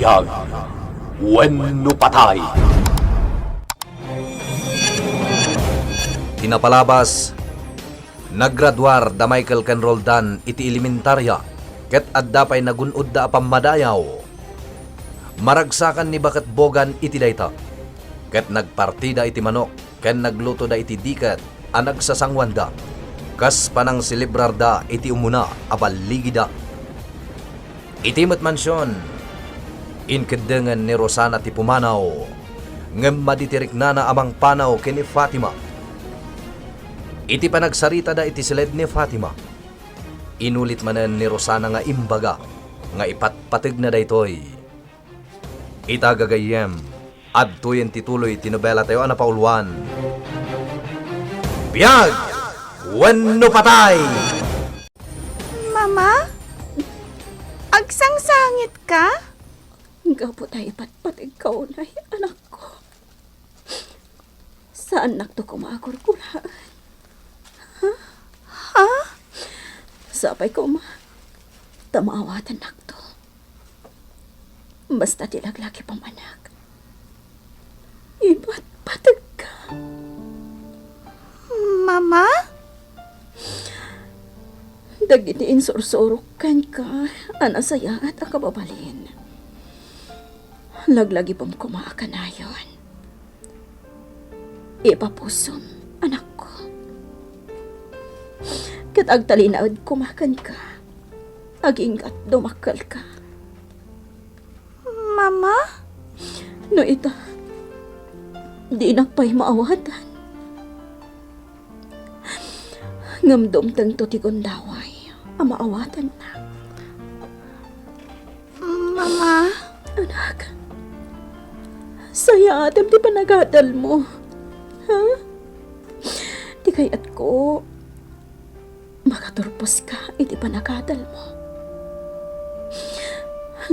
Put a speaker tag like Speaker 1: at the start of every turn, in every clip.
Speaker 1: Biyag, wenno patay.
Speaker 2: Tinapalabas, naggraduar da Michael ken Roldan iti elementarya, ket adda pay nagunod da pamadayaw. Maragsakan ni Bakat Bogan iti dayta, ket nagpartida iti manok, ken nagluto da iti diket, anag sasangwan da, kas panang silibrar da iti umuna, abaligi da. Iti mansyon, inkedengan ni Rosana ti pumanaw, ngem maditirik na amang panaw ken ni Fatima. Iti panagsarita da iti silid ni Fatima. Inulit manen ni Rosana nga imbaga, nga ipatpatig na daytoy. Itagagayem, adtoyen tituloy tinobela tayo ana pauluan. Biyag! Wenno patay!
Speaker 3: Mama? Agsangsangit ka?
Speaker 4: Gapot ay patpatig ka unay, anak ko. Saan nakto kumagurgulaan?
Speaker 3: Ha?
Speaker 4: Sapay ko tamawatan nakto. Basta tilaglaki pamanak. Iba't patag ka.
Speaker 3: Mama?
Speaker 4: Dagitiin sursurukan ka, anasaya at akababalin. Laglagi pang kumaakan na yun. Ipapusom, anak ko. Kat agtalinaod kumakan ka, aging at dumakal ka.
Speaker 3: Mama?
Speaker 4: No ita, di nakpay maawatan. Ngamdom tang to ti gondaway, amaawatan na.
Speaker 3: Mama?
Speaker 4: Anak, saya atam ti panagadal mo. Ha? Di kayat ko, makaturpos ka iti panagadal mo.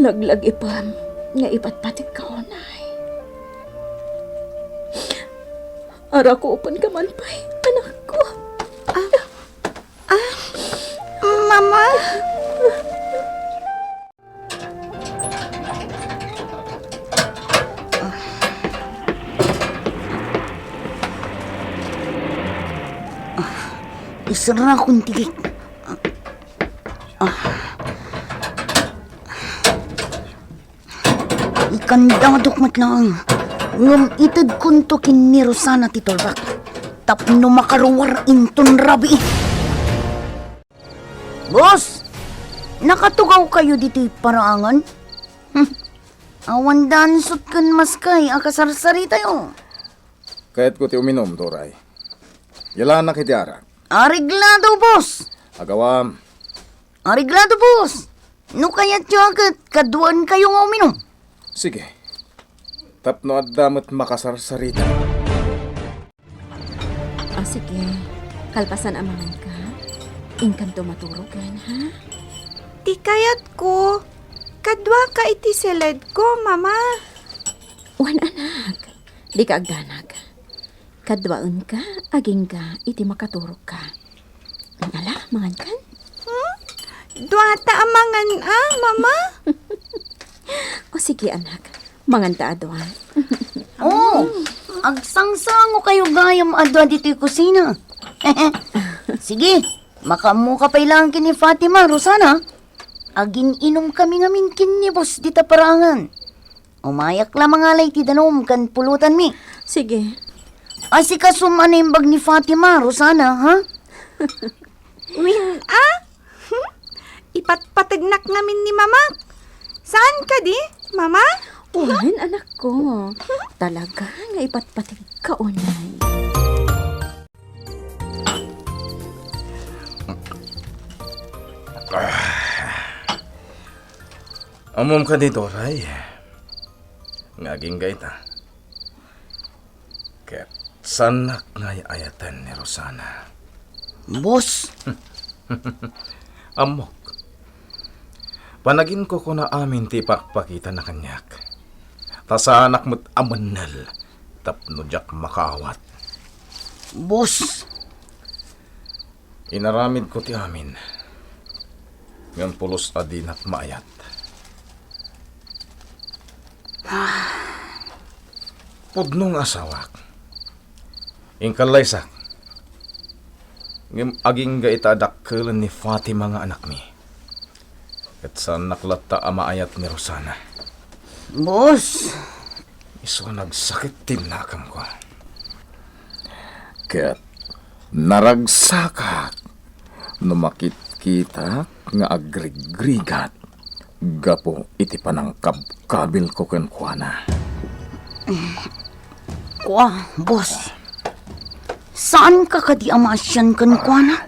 Speaker 4: Laglag ipam, nga ipatpatig ka onay. Ara ko upan ka man pa'y, anak ko.
Speaker 3: Mama?
Speaker 5: Isara akong tigit. Ikandadok matlang. Ngam itad kunto kin ni Rosana ti Tolbak. Tapno makaruwar inton rabi. Boss! Nakatugaw kayo dito paraangan? Awan dansot kan maskay, akasarsari tayo.
Speaker 6: Kahit ko ti uminom, Toray. Yala na kitiara.
Speaker 5: Ariglado, boss!
Speaker 6: Agawam.
Speaker 5: Ariglado, boss! No kaya't agad, kaduan kayo nga uminom.
Speaker 6: Sige. Tapno at damat makasarsarita.
Speaker 4: Sige, kalpasan amangan ka. Ingkan tumaturugan, ha?
Speaker 3: Di kayat ko. Kadwa ka iti silid ko, Mama.
Speaker 4: Wan anak, di ka agdanag. Kadwaan ka, aging ka, iti makaturog ka. Ala, mangan kan?
Speaker 3: Dwata amangan Mama.
Speaker 4: O sige anak, mangan ta adwan.
Speaker 5: Oh, agsangsango kayo gayam adwa dito'y kusina. Sige, makamu ka pailang kini Fatima, Rosana. Aging inom kami ngamin kini boss dita parangan. Umayak lamang alay ti danom kan pulutan mi.
Speaker 4: Sige.
Speaker 5: Asikasum animbag ni Fatima, Rosana, ha?
Speaker 3: Win Ipatpatignak namin ni Mama. Saan ka di, Mama?
Speaker 4: Wan, anak ko. Talaga nga ipatpatig ka unay.
Speaker 6: Amom ka dito, Ray. Ngaging gaita. Ket sanak ngay ayatan ni Rosana.
Speaker 5: Boss,
Speaker 6: Amok. Panagin ko na amin ti pakpakita na kanyak. Ta anak mo't amanal. Tapno jak makaawat.
Speaker 5: boss.
Speaker 6: Inaramid ko ti amin. Ngayon pulos adin at maayat. Pudnong asawak. Ingkalaysak. Ngem aging ga itadakkelan ni Fatima nga anak mi. Ket sa naklata ama ayat ni Rosana.
Speaker 5: Boss,
Speaker 6: Iso nagsakit tinakam ko. Ket naragsakak no makit-kita nga agrig-grigat gapo iti panangkab-kabil ko ken kuana.
Speaker 5: boss. Saan ka kadi amasyan kan kuana?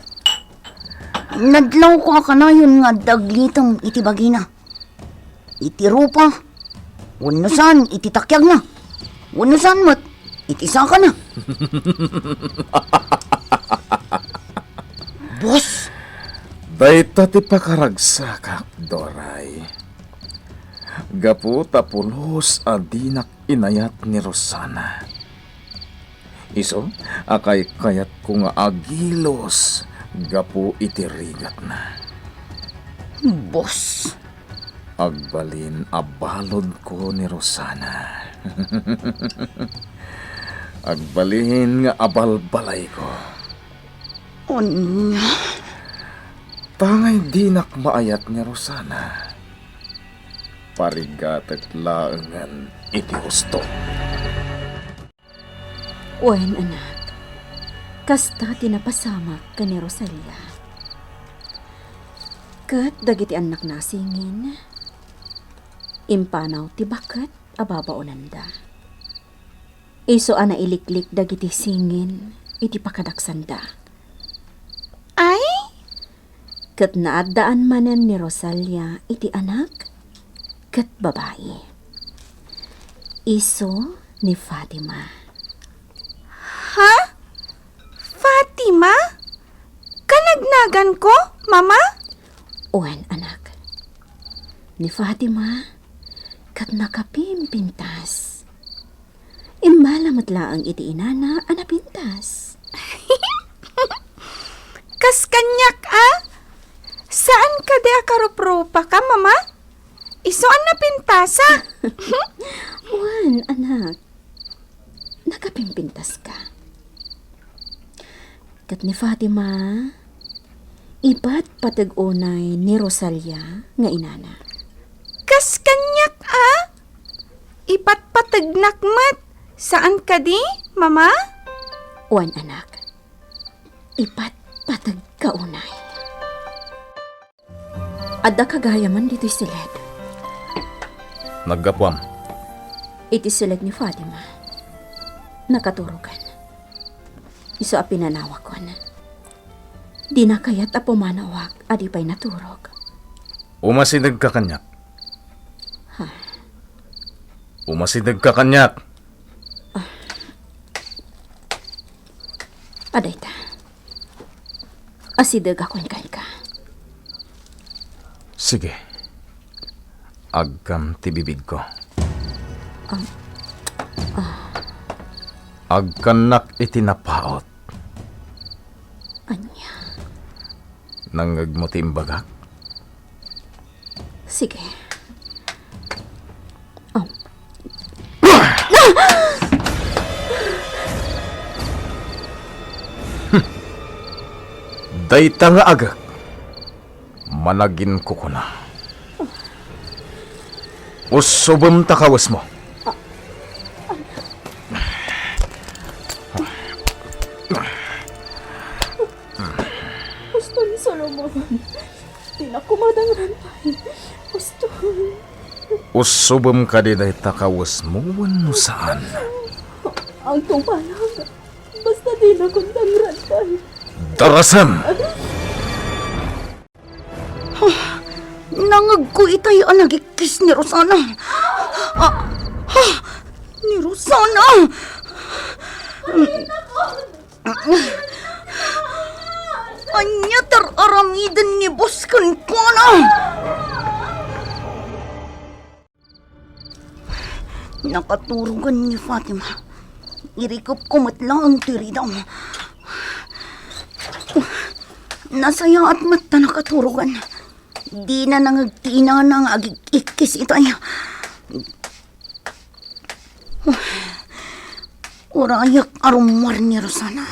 Speaker 5: Nadlaw ko ka na yun nga daglitang iti bagina. Iti rupa. Wanusan iti takyag na. Wanusan mat iti saka na. Boss,
Speaker 6: Dayta ti pakaragsakak, Doray. Gapu tapulos adinak inayat ni Rosana. Iso, akay kayat ko nga agilos, gapu itirigat na.
Speaker 5: boss.
Speaker 6: Agbalin abalod ko ni Rosana. Agbalin nga abalbalay ko.
Speaker 5: Unya.
Speaker 6: Tangay dinak maayat ni Rosana. Parigatet laengan iti husto.
Speaker 4: Wen anak, kasta tinapasamak ka ni Rosalia. Kat dagiti anak nasingin, impanaw ti bakat ababaonanda. Iso ana iliklik dagiti singin, iti pakadaksanda.
Speaker 3: Ay,
Speaker 4: Kat naadaan manen ni Rosalia iti anak, kat babae. Iso ni Fatima.
Speaker 3: ha? Fatima? Kanagnagan ko, mama?
Speaker 4: Uwan anak, ni Fatima, kat nakapimpintas. Imbalamat laang iti inana anapintas.
Speaker 3: Kas kanyak, Saan ka di akarupropa ka, mama? Isuan na pintasa.
Speaker 4: Uwan anak, nakapimpintas ka. Kat ni Fatima, iba't patag-unay ni Rosalia nga inana.
Speaker 3: Kas kanyak, Ipatpatagnakmat. Saan ka di, mama?
Speaker 4: Uwan anak, iba't patag kaunay. Adda kagaya man dito'y silid.
Speaker 6: Naggapwam.
Speaker 4: Iti silid ni Fatima. Nakaturugan. Iso a pinanawak ko na. Di na kaya't apumanawak adi pa'y naturog.
Speaker 6: Umasinag ka kanyak. Umasinag ka kanyak.
Speaker 4: Aday ta. Asidag akong ka.
Speaker 6: Sige. Agkam ti bibig ko. Agkanak itinapaot.
Speaker 4: Anya.
Speaker 6: Nangag mo timbagak.
Speaker 4: Sige.
Speaker 6: Dayta nga agak. Managin ko ko na. Usobom takawas mo.
Speaker 4: Gusto ni Solomon. Tinakumadang rantay. Gusto.
Speaker 6: Usobom ka di dayta kawas mo wano saan.
Speaker 4: Ang tumalang. Basta di na kundang rantay.
Speaker 6: Darasam!
Speaker 5: Nangag ko itay nagikis ni Rosana. Ni Rosana. Anya tararamidan ni boss kan kuana. Nakaturugan ni Fatima. Irikop ko matlang ang tiridam. Nasaya at mata nakaturugan. Di na nangagtina ng agikikis itay. Urayak arumar ni Rosana.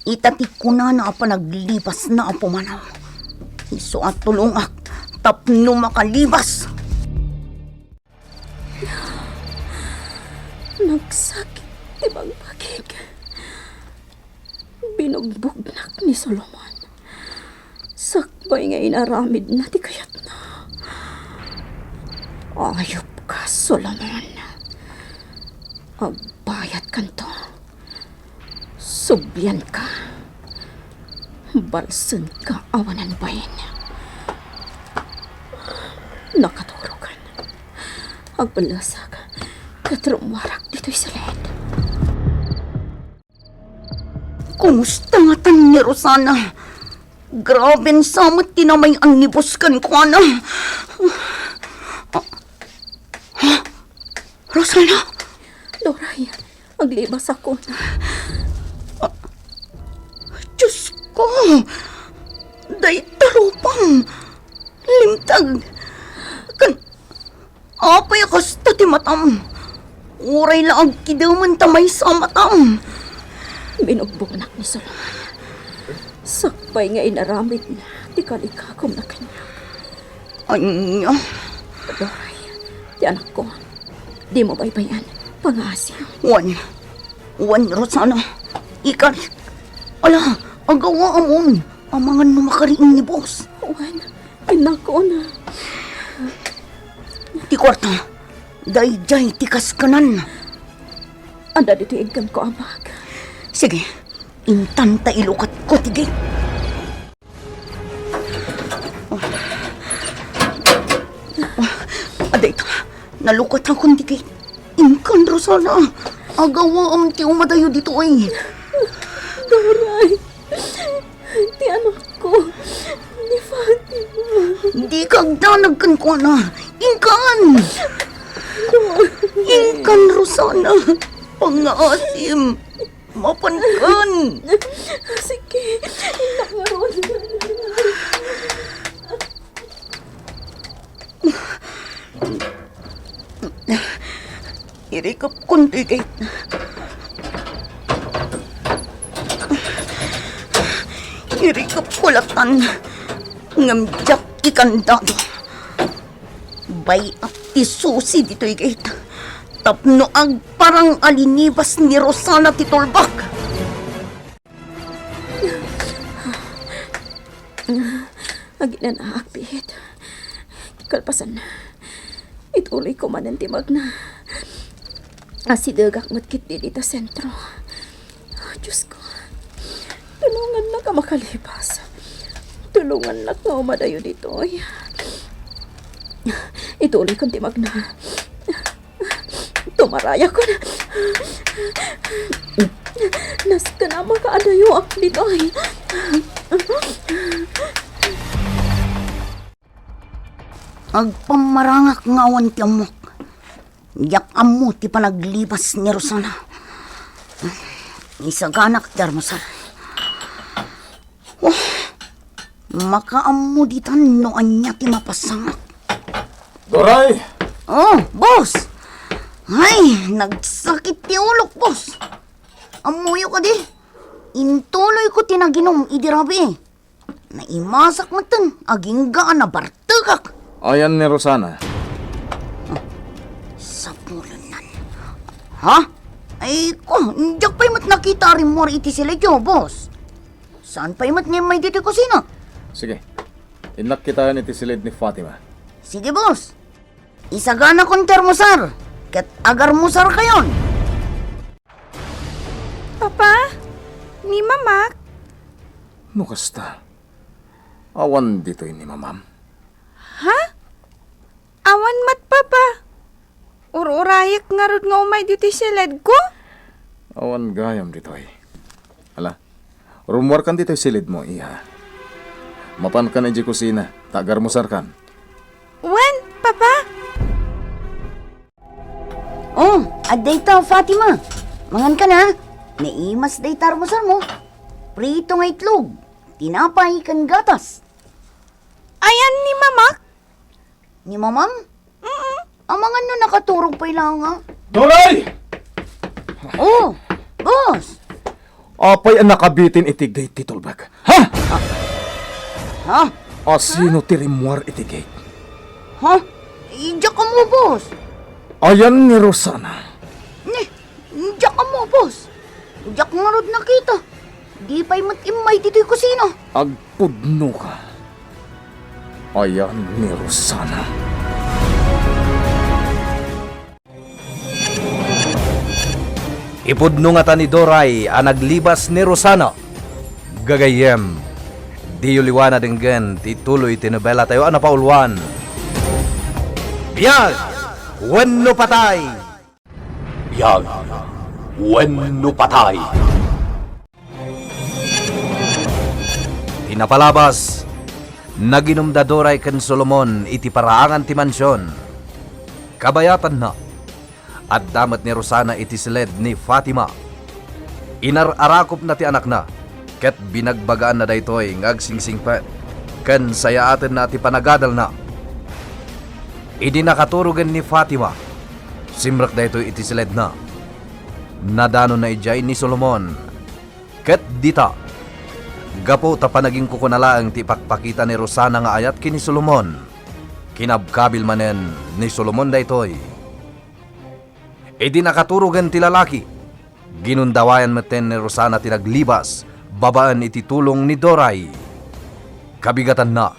Speaker 5: Itatik ko na apa naglipas na apo manaw. Iso at tulungak, tapno makalibas.
Speaker 4: Nagsakit tibang pagig. Binugbugnak ni Solomon. Sakbay nga inaramid na ti kayat na. Ayop ka, Solomon. Agbayat kanto. Subyan ka. Balsun ka awanan bayin. Nakaturokan. Agbalasag. Katrumwarak dito'y salid.
Speaker 5: Kumusta nga tan ni Rosana? Grabe samot tinamay ang nibuskan ko na. Ha? Rosana?
Speaker 4: Doray, aglibas ako na.
Speaker 5: Diyos ko! Day tarupang! Limtag! Apay akas ti matam! Uray lang kidaman tamay sa matam!
Speaker 4: Binugbugnak ni Solomon. Sakbay nga inaramid na. Di kalikagom na kanya.
Speaker 5: Anya?
Speaker 4: Doray, di anak ko. Di mo baybayan. Pangasim.
Speaker 5: Wan, Rosana. Ikar. Ala, agawa amon. Amangan mo makariing ni boss.
Speaker 4: Wan, inako na.
Speaker 5: Ti kwarta. Day-day tikas kanan.
Speaker 4: Anda dito igkan ko amag.
Speaker 5: Sige, intan ta ilukat ko tigay. Aday ito, nalukat akong tigay. Inkan, Rosana. Agawa ang ti umadayo dito ay.
Speaker 4: Doray, di anak ko. Ni Fatima.
Speaker 5: Di kagdanagkan ko na. Inkan! Inkan, Rosana. Pangasim. Mapankan.
Speaker 4: Sige, nakaroon.
Speaker 5: Irikap kundi kay... Irikap kulatan. Ngamjak ikandado. Bay at isusi dito'y gate. Tapno ang parang alinibas ni Rosana titulbak.
Speaker 4: Aginan na akbihit. Kalpasan na. Ituloy ko man ang timag na. Asidagak matkit di dito sentro. Diyos ko. Tulungan na ka makalipas. Tulungan na ka umadayo dito. Ituloy kong timag na. Tumaraya ko na. Nas ka na makaadayo ako dito ay.
Speaker 5: Agpamarangak ngawan ti amok. Yak amo ti panaglibas ni Rosana. Isaganak ti armasar. Oh, makaammo ditan no anya ti mapasangak.
Speaker 6: Doray!
Speaker 5: Oh, boss! Ay, nagsakit ti ulok, boss. Amuyo ka di. Intuloy ko tinaginom idirabi. Naimasak mo tan, aging gaan na bartagak.
Speaker 6: Ayan ni Rosana.
Speaker 5: Sa pulunan. Ha? Ay ko, diyak pa'y mat nakita rin mo iti sila dyo, boss. Saan pa'y mat niya may dito kusina?
Speaker 6: Sige, inlak kita ni tisilid ni Fatima.
Speaker 5: Sige, boss. Isagana kong termosar. Kat agar musar kayon.
Speaker 3: Papa? Ni Mamak?
Speaker 6: No kasta. Awan dito ni mamam.
Speaker 3: Ha? Awan mat, Papa. Ur-urayak nga rod nga umay dito silad ko?
Speaker 6: Awan gayam dito ay. Ala, rumor kan dito silid mo, iha. Mapan ka na di kusina, tagar musar kan.
Speaker 3: Wan, Papa?
Speaker 5: Oh, adayta, Fatima. Mangan ka na. Naimas day tarmosar mo. Prito nga itlog. Tinapay kan gatas.
Speaker 3: Ayan ni Mamak?
Speaker 5: Ni mamam? Amangan no nakaturog pa ilang nga.
Speaker 6: Doray!
Speaker 5: Oh, boss.
Speaker 6: Apay ang nakabitin iti gate ti tulbag. Ha?
Speaker 5: Ha?
Speaker 6: Asino ti Rimwar iti gate?
Speaker 5: Ha? Diyak ka mo, boss.
Speaker 6: Ayan ni Rosana.
Speaker 5: Diyak ka mo, boss. Diyak nga rod nakita. Di pa'y matimay dito'y kusina.
Speaker 6: Agpudno ka. Ayan ni Rosana.
Speaker 2: Ipudno nga ta ni Doray ang naglibas ni Rosana. Gagayem, di yuliwana dinggen, tituloy tinobela tayo ang napaulwan. Biyag! Wenno patay!
Speaker 1: Biyag, wenno patay.
Speaker 2: Tinapalabas, naginumda Doray ken Solomon iti paraangan ti mansyon. Kabayatan na, at damat ni Rosana iti silid ni Fatima. Inararakop na ti anak na, ket binagbagaan na daytoy ngagsingsingpet, ken sayaaten na ti panagadal na. Idi nakaturugan ni Fatima, simrak daytoy iti silid na. Nadano na ijay ni Solomon, ket dita, gapo ta panaging kukunalaang ti pakpakita ni Rosana nga ayat kini Solomon. Kinabkabil manen ni Solomon daytoy. Idi nakaturugan ti lalaki. Ginundawayan maten ni Rosana ti naglibas, babaan iti tulong ni Doray. Kabigatan na,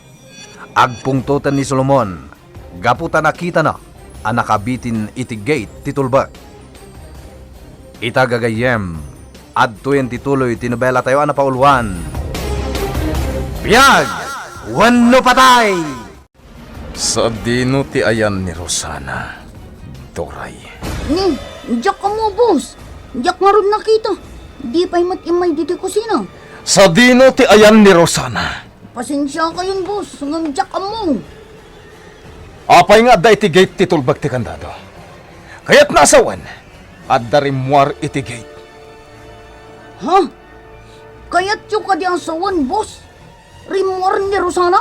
Speaker 2: agpungtutan ni Solomon, gaputa nakita na, ang nakabitin iti gate ti tulbag. Itagagayem, adtuyen ti tuloy tinobela tayo ang napaulwan. Biyag! Wenno patay!
Speaker 6: Sa dino ti ayan ni Rosana, Doray.
Speaker 5: Diyak ka mo, boss. Diyak nga rod nakita. Di pa'y matimay dito'y kusina.
Speaker 6: Sa dino ti ayan ni Rosana.
Speaker 5: Pasensya ka yun, boss. Ngang diyak ka mo.
Speaker 6: Apay nga da iti gate ti tulbag ti kandado. Kaya't nasawan, at da Rimwar iti gate.
Speaker 5: Ha? Kaya't yung ka di ang sawan, boss? Rimwar ni Rosana?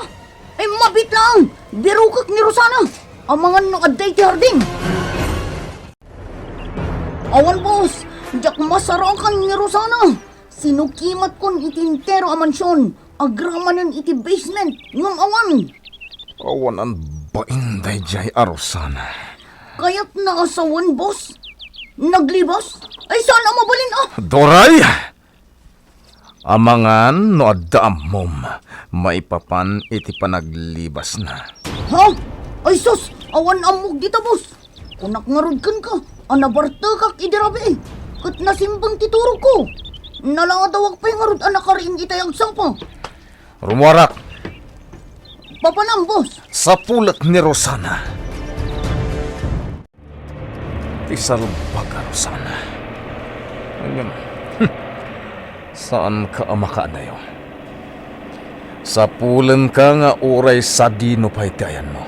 Speaker 5: Ay mabit lang! Birukak ni Rosana! Ang mga nakaday ti harding! Awan, boss! Diyak masarakan ni Rosana! Sinukimat kon iti intero a mansyon, agramanen iti basement, ngam awan!
Speaker 6: Awan ang bainday jay a Rosana.
Speaker 5: Kaya't naasawan, boss? Naglibas? Ay sana mabalin ah!
Speaker 6: Doray! Amangan no addaam mom, maipapan iti panaglibas na.
Speaker 5: Ha? Ay sus! Awan amog dita, boss! Kunak nga rod kan ka, anabartakak idirabi. Kat nasimbang tituro ko. Nalangadawag pa yung arod anak ka rin itayag sampa.
Speaker 6: Rumwarak
Speaker 5: Papanam, boss.
Speaker 6: sa pulat ni Rosana. Isalumpag ka, Rosana. Ngayon, saan ka amakadayo? Sa pulan ka nga uray sa dino pa itayan mo.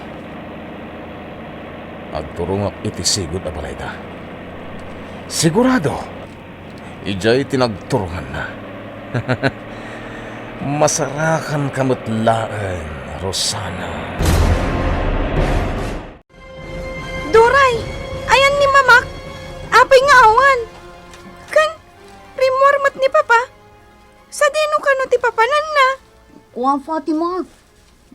Speaker 6: Agturungak iti sigod a balayda. Sigurado, ijay tinagturungan na. Masarakan kamatlaan, Rosana.
Speaker 3: Doray, ayan ni Mamak. Apay nga awan. Kan, rimormat ni Papa. Sa dino ka no ti papanan na.
Speaker 5: Kuha, Fatima.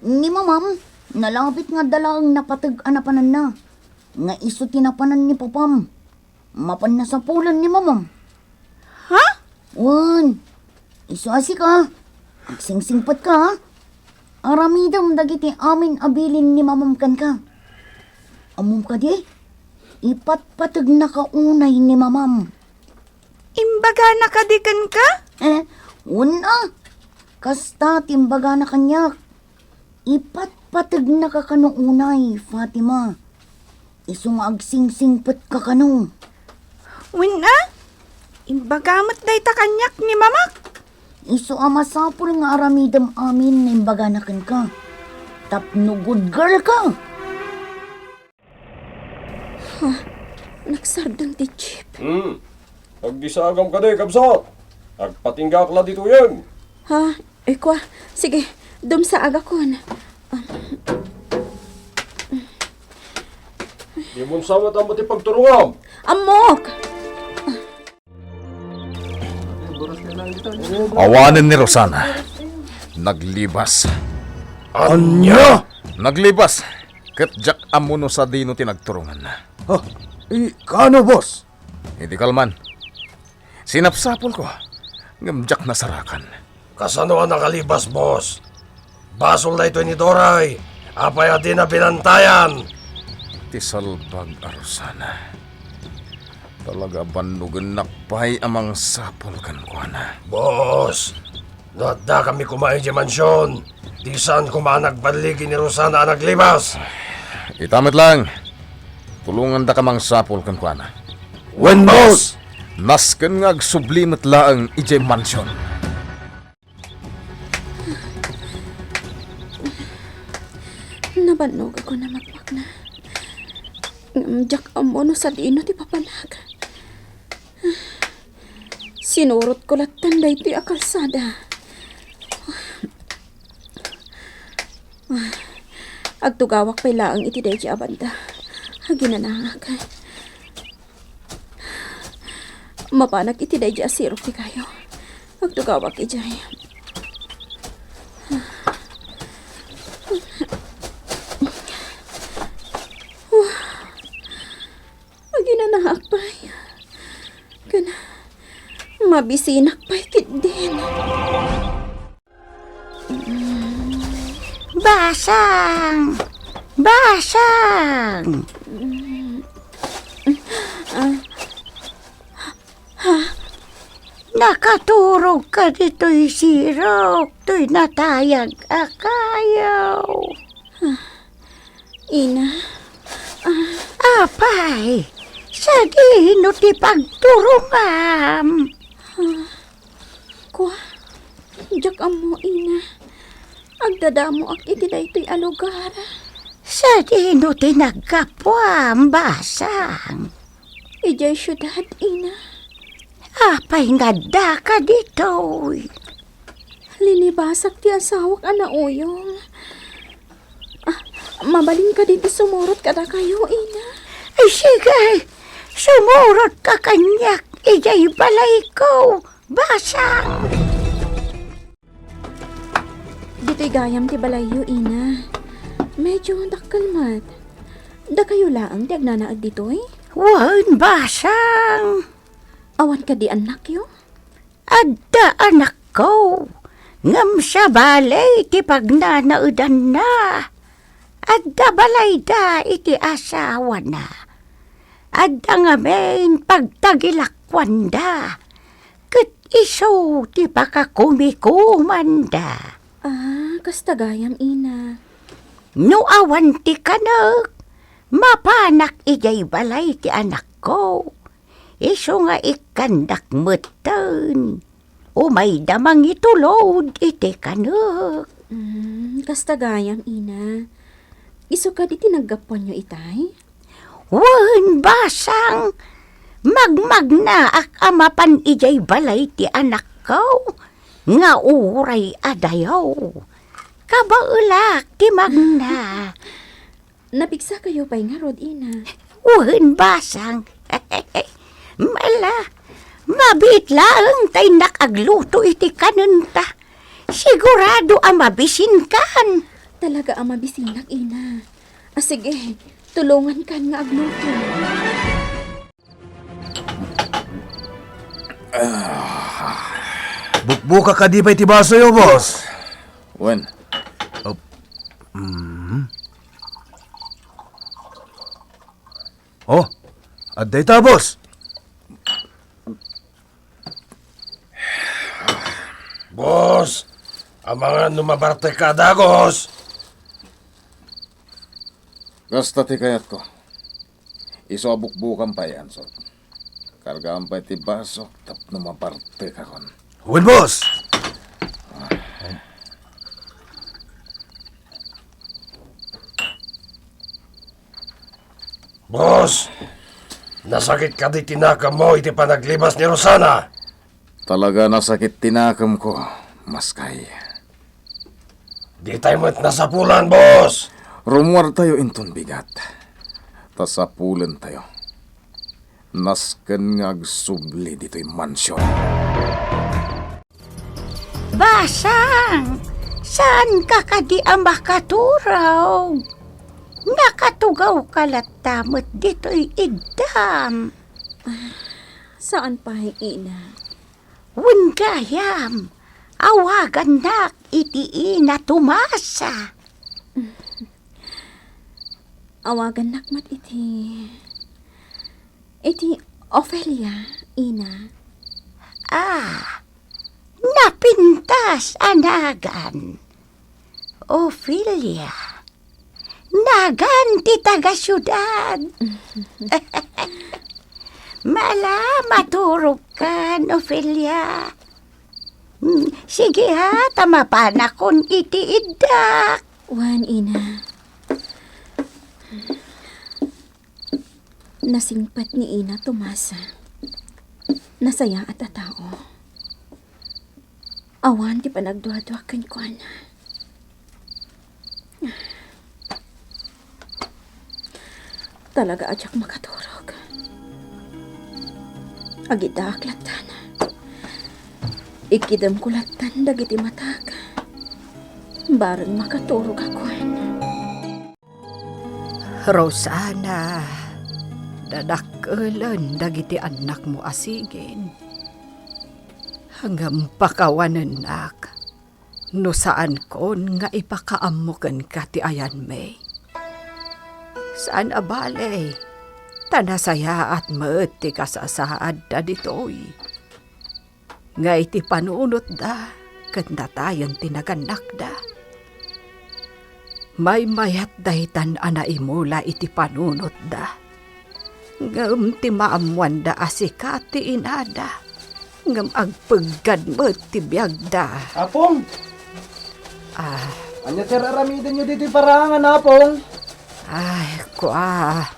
Speaker 5: Ni mamam, nalapit nga dalang napatag-anapanan na. Nga iso tinapanan ni papam. Mapan na sa pulan ni mamam.
Speaker 3: Ha?
Speaker 5: Wan, iso asi ka. Agsingsingpat ka, ha? Aramidam dagiti amin abilin ni mamam kan ka. Amom ka di, ipatpatag na kaunay ni mamam.
Speaker 3: Imbaga nakadikan ka?
Speaker 5: Una, kasta timbaga na kanyak. Ipatpatag na ka kanuunay, Fatima. Iso nga agsingsingpat ka kanu.
Speaker 3: Wina? Imbagamat day ta kanyak ni Mamak.
Speaker 5: Iso amasapul nga aramidam amin na imbaga na kan ka. Tapno good girl ka.
Speaker 4: Nagsardang ti Chip.
Speaker 7: Agdisagam ka di, kabsat. Agpatinggak la dito yan.
Speaker 4: Ha? Kwa, sige, dum sa aga ko na.
Speaker 7: Di mo samat ang matipagturungam.
Speaker 4: Amok!
Speaker 6: Awanin ni Rosana. Naglibas.
Speaker 1: Anya?
Speaker 6: Naglibas. Ket jak amuno sa dino tinagturungan na.
Speaker 1: Oh, kano, boss?
Speaker 6: Hindi kalman. Sinapsapol ko. Ngamjak na sarakan.
Speaker 7: Kasano ang nakalibas, boss? Basol na ito ni Doray. Apay at di na binantayan.
Speaker 6: Tisalbag Rosana. Talaga banugan nakpay amang sapol kan ko na.
Speaker 7: Boss, nadda kami kumain di mansyon. Di saan kumanagbaligi ni Rosana ang naglibas.
Speaker 6: Itamit lang. Tulungan da kamang sapol kan ko na.
Speaker 1: When, boss?
Speaker 6: Nasken nga agsublimet laang ije mansyon.
Speaker 4: Nabanog ako na magpak na. Ngamjak amono sa dino ti papalag. Sinurot ko latan da ito'y akalsada. Agtugawak pa'y laang iti day di abanda. Haginanangag. Mapanag iti day di asirok ti kayo. Agtugawak ijay. Haginanangag pa'y. Kana, mabisinak pa'y kit din.
Speaker 5: Basang! Basang! Nakaturog ka dito'y sirok, to'y natayag akayaw.
Speaker 4: Ina,
Speaker 5: Apay, sa dino ti pagturungam.
Speaker 4: kwa, jak amo ina. Agdadamo ak iti daytoy a lugar.
Speaker 5: Sa dino ti nagkapuam, basang.
Speaker 4: Ijay syudad ina.
Speaker 5: Apay nga da ka dito'y.
Speaker 4: Linibasak ti asawak ana uyong. Mabalin ka dito sumurot kada kayo ina.
Speaker 5: Ay sige, sumurot ka kanyak, ijay balay ko, basang.
Speaker 4: Dito'y gayam ti balayo ina. Medyo dakkalmat. Da kayo laang ti agnanaag dito'y.
Speaker 5: Wan, basang.
Speaker 4: Awan ka di anak yo.
Speaker 5: Adda anak ko, ngam sa balay ti pagnanaudan na. Adda balay da iti asawa na. Adda nga main pagtagilakwan da. Kat iso ti pakakumikuman da.
Speaker 4: Kasta gayam ina.
Speaker 5: No awan ti kanak, mapanak ijay balay ti anak ko. Iso nga ikandak mutan. Umay damang itulod iti kanak.
Speaker 4: Kasta gayam ina. Iso ka di tinaggapuan nyo itay?
Speaker 5: Wan, basang. Magmag na ak amapan ijay balay ti anak ko. Nga uray adayaw. Kabaulak ti magna.
Speaker 4: Napigsa kayo pa'y nga rod ina.
Speaker 5: Wan, basang. Mala, mabit lang tay nakagluto iti kanunta. Sigurado ang mabisin kan.
Speaker 4: Talaga ang mabisinak ina. Sige, tulungan kan nga agluto.
Speaker 1: Bukbuka ka di pa iti baso yo, boss.
Speaker 6: Wen,
Speaker 1: Oh, aday ta, boss.
Speaker 7: Boss, ang mga numabarte ka, dagos.
Speaker 6: gasta ti kayat ko. Iso abukbukan pa yan, so. Kargaan pa ti basok, tapno maparte ka kon.
Speaker 1: When, boss?
Speaker 7: Boss, nasakit ka di tinakam mo iti panaglibas ni Rosana.
Speaker 6: Talaga nasakit tinakam ko, maskay.
Speaker 7: Di tayo mo't nasapulan, boss.
Speaker 6: Rumuar tayo inton bigat. Tasapulan tayo. Nasken nga agsubli dito'y mansyon.
Speaker 5: Basang, saan ka kadi ang makaturaw? Nakatugaw kalatamot dito'y idam.
Speaker 4: Saan pa, ina?
Speaker 5: Wungayam, awagan nak iti ina tumasa.
Speaker 4: Awagan nakmat iti Ophelia, ina.
Speaker 5: Napintas anagan. Ophelia, nagan ti taga syudad. Mala, maturog ka, Ophelia. Sige ha, tamapanakon iti idak.
Speaker 4: Wan, ina. Nasingpat ni ina tumasa. Nasaya at atao. Awan ti panagduwa-duwakan ko, ana. Talaga adyak makaturog. Agidak latan. Ikidam ko latan dagiti matag. Barang makaturog ako, ana.
Speaker 8: Rosana, dadakkelan dagiti anak mo asigin. Hanggang pakawanan nak, no saan kon nga ipakaamukan ka ti ayan me. Saan abale, tanasaya at maet ti kasasaad da ditoy. Nga iti panunot da, kat natayan tinaganak da. May mayat dahitan anaimula iti panunot da. Ngam ti maamuan da asikati inada. Ngam agpagad mo ti biyag da.
Speaker 9: Apong!
Speaker 8: Ah,
Speaker 9: Anya sir aramidan nyo dito parangan, Apong?
Speaker 8: ay, kwa.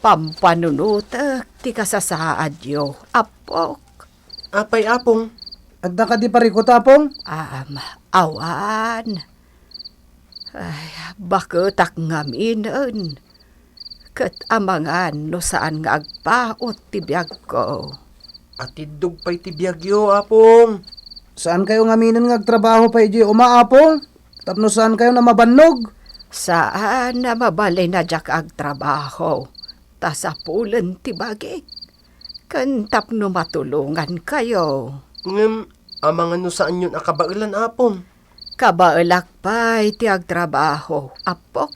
Speaker 8: Pampanunutak ti kasasaad yo. Apok.
Speaker 9: Apay, Apong. Agda ka di parikot, Apong?
Speaker 8: Awan. Ay, bakit ak ngaminan? Kat amangan no saan nga agpaot ti biyag ko.
Speaker 9: Atidog pa'y tibiyagyo, Apong. Saan kayo ngaminan nga agtrabaho pa iji umaapong? Tapno saan kayo na mabannog?
Speaker 8: Saan na mabalay na jak agtrabaho? Tasapulan ti bagik. Kantap no matulungan kayo.
Speaker 9: Ngem, amangan no saan yun akabailan, Apong?
Speaker 8: Kabailak pa iti agtrabaho, apok.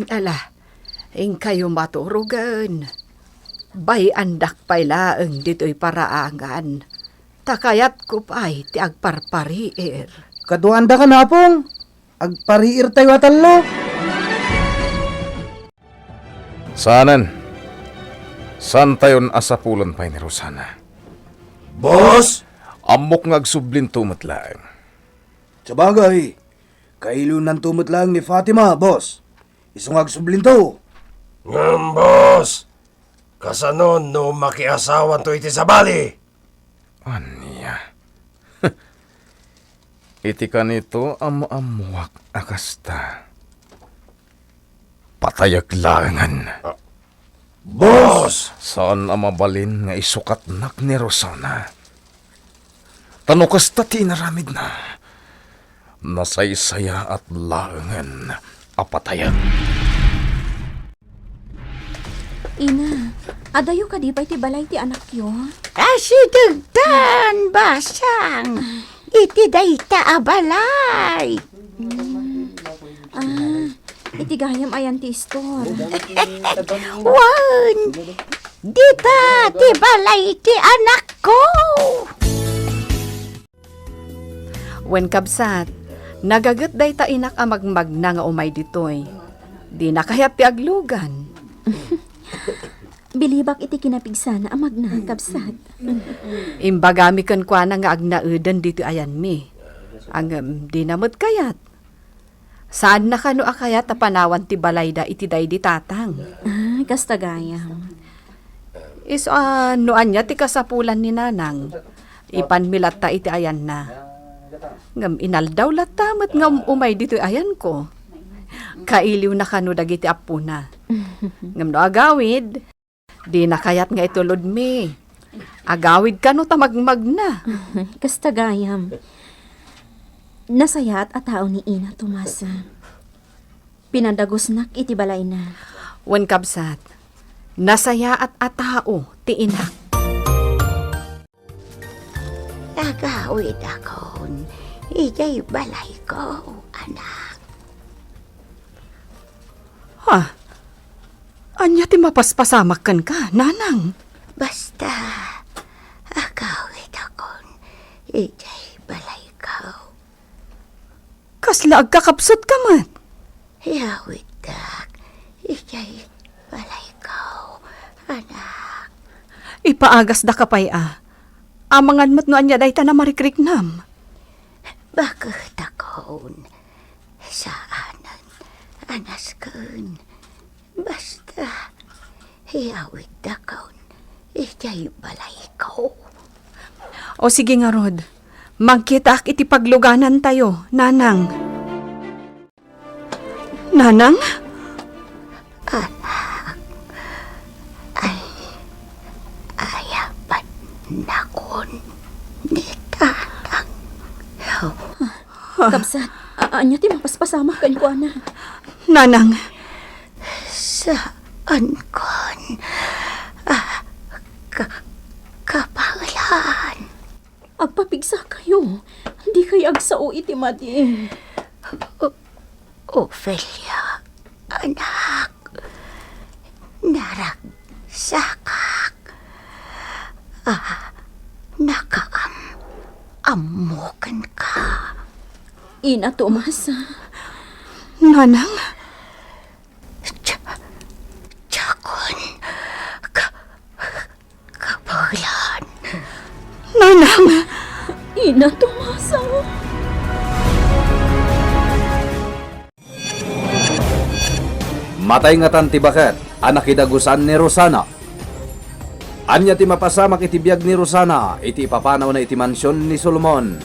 Speaker 8: Ala, ing kayo maturugan. Bay andak pa'y laeng dito'y paraangan. Takayat ko pa'y ti agparpariir.
Speaker 9: Kaduanda ka na, Apong. Agpariir tayo atalo.
Speaker 6: Saanan? Saan tayon asapulan pa ni Rosana?
Speaker 7: Boss!
Speaker 6: Amok ngagsublin tumatlaeng.
Speaker 1: Sabagay, kailunan tumot lang ni Fatima, boss. Isungag sublinto.
Speaker 7: Ngam, boss! Kasanon no makiasawan to iti sabali.
Speaker 6: Anya? Iti ka nito amuamuak akasta. Patayaglangan.
Speaker 7: Boss!
Speaker 6: Saan amabalin nga isukat nak ni Rosana? Tanukas tati naramid na. Nasaysaya at laangan apatayan.
Speaker 4: Ina, adayo ka di pa iti balay ti anak yo?
Speaker 5: Asidagdan, basang. Iti dayta abalay.
Speaker 4: Iti gayam ayan ti store.
Speaker 5: Wan, dita ti balay ti anak ko.
Speaker 8: Wen kabsat, nagagat day ta inak amagmag na nga umay ditoy. Di nakayat ti aglugan.
Speaker 4: Bilibak iti kinapigsana amag na kabsat.
Speaker 8: Imbagami kan kwa na nga agnaedan dito ayan mi. Ang di namot kayat. Saan na kano akayat a panawan ti balayda iti day di tatang.
Speaker 4: Kasta gayam.
Speaker 8: Is noan niya ti kasapulan ni nanang. Ipanmilat ta iti ayan na. Ngam inaldaw latamat ngam umay dito ayan ko. Kailiw na kano dagiti apo na. Ngam no agawid, di nakayat nga itulod mi. Agawid ka no tamagmag na.
Speaker 4: Kasta gayam. Nasaya at atao ni Ina Tomasa. Pinadagosnak iti balay na.
Speaker 8: Wan kabsat, nasaya at atao ti inak.
Speaker 5: Agawid akon, ijay balay ko, anak.
Speaker 8: Ha? Anya ti mapaspasamak kan ka, nanang.
Speaker 5: Basta, agawid akon, ijay balay ko.
Speaker 8: Kasla agkakapsot ka man.
Speaker 5: Yawid dak, ijay balay ko, anak.
Speaker 8: Ipaagas da kapay Amangan mo't no anya day ta na marikriknam.
Speaker 5: Bakit akon, saanan, anas kun. Basta, yawid akon, ijay balay ko.
Speaker 8: O sige nga Rod, magkita iti pagluganan tayo, nanang. Nanang?
Speaker 5: Ayapan nakon ni tatang.
Speaker 4: Kabsat, anya ti mapaspasamak kan ko ana.
Speaker 8: Nanang,
Speaker 5: Saan kon? Kapalan.
Speaker 4: Agpapigsa kayo. Hindi kayo agsao iti madi.
Speaker 5: Ophelia, anak. Naragsakak. Amukan ka.
Speaker 4: Ina Tomasa.
Speaker 8: nanang,
Speaker 5: Jakon. Kapalan.
Speaker 8: nanang.
Speaker 4: Ina Tomasa.
Speaker 2: Matay nga tan ti baket, anak idagusan ni Rosana. Anya ti mapasamak iti biyag ni Rosana, iti ipapanaw na iti mansyon ni Solomon.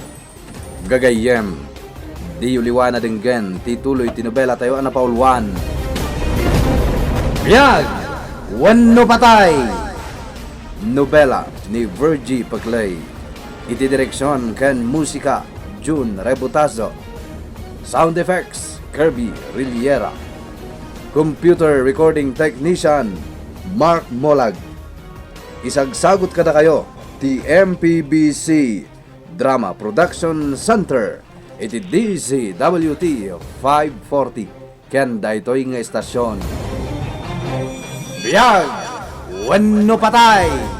Speaker 2: Gagayem, di uliwana denggen, ti tuloy ti nobela tayo ana paulwan. Biyag, wenno patay. Nobela ni Virgie Paglay. Iti direksyon ken musika, June Rebutazo. Sound effects, Kirby Riliera. Computer recording technician, Mark Molag. Isagsagot kada kayo, ti MPBC Drama Production Center, iti DZWT 540, ken daytoy nga estasyon. Biyag, wenno patay!